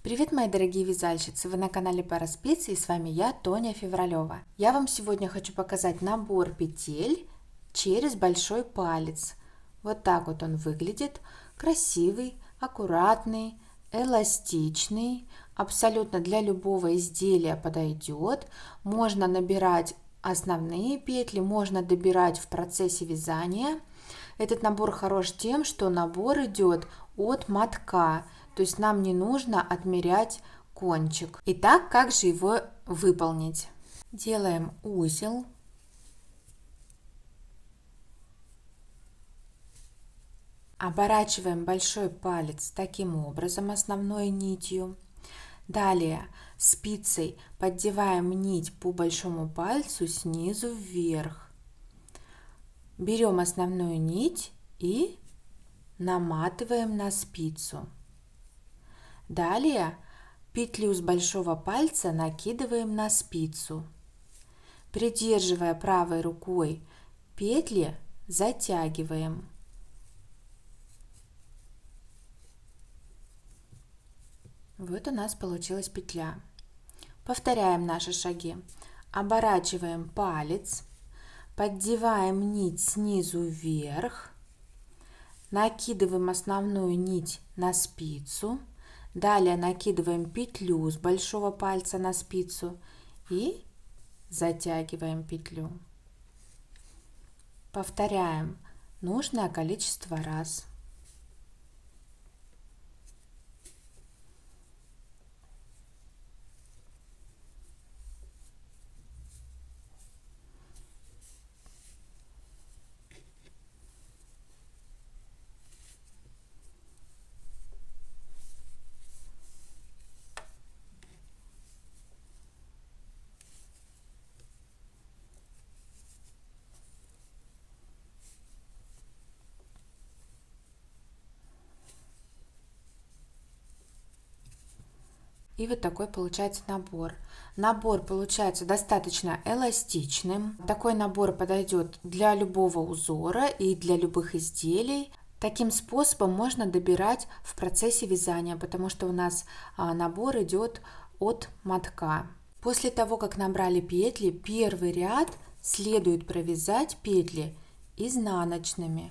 Привет, мои дорогие вязальщицы! Вы на канале Пара Спиций, и с вами я, Тоня Февралева. Я вам сегодня хочу показать набор петель через большой палец. Вот так вот он выглядит. Красивый, аккуратный, эластичный. Абсолютно для любого изделия подойдет. Можно набирать основные петли, можно добирать в процессе вязания. Этот набор хорош тем, что набор идет от мотка. То есть нам не нужно отмерять кончик. Итак, как же его выполнить? Делаем узел. Оборачиваем большой палец таким образом основной нитью. Далее спицей поддеваем нить по большому пальцу снизу вверх. Берем основную нить и наматываем на спицу. Далее петлю с большого пальца накидываем на спицу. Придерживая правой рукой петли, затягиваем. Вот у нас получилась петля. Повторяем наши шаги. Оборачиваем палец, поддеваем нить снизу вверх, накидываем основную нить на спицу. Далее накидываем петлю с большого пальца на спицу и затягиваем петлю. Повторяем нужное количество раз. И вот такой получается набор. Набор получается достаточно эластичным. Такой набор подойдет для любого узора и для любых изделий. Таким способом можно добирать в процессе вязания, потому что у нас набор идет от мотка. После того, как набрали петли, первый ряд следует провязать петли изнаночными.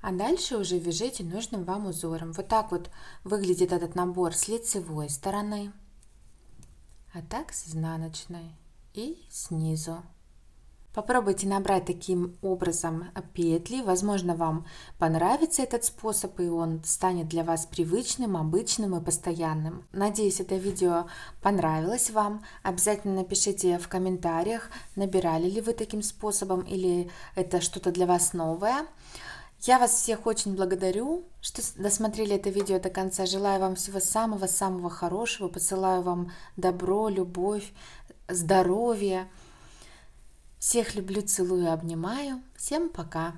А дальше уже вяжите нужным вам узором. Вот так вот выглядит этот набор с лицевой стороны, а так с изнаночной и снизу. Попробуйте набрать таким образом петли. Возможно, вам понравится этот способ, и он станет для вас привычным, обычным и постоянным. Надеюсь, это видео понравилось вам. Обязательно напишите в комментариях, набирали ли вы таким способом или это что-то для вас новое. Я вас всех очень благодарю, что досмотрели это видео до конца. Желаю вам всего самого-самого хорошего. Посылаю вам добро, любовь, здоровье. Всех люблю, целую, обнимаю. Всем пока!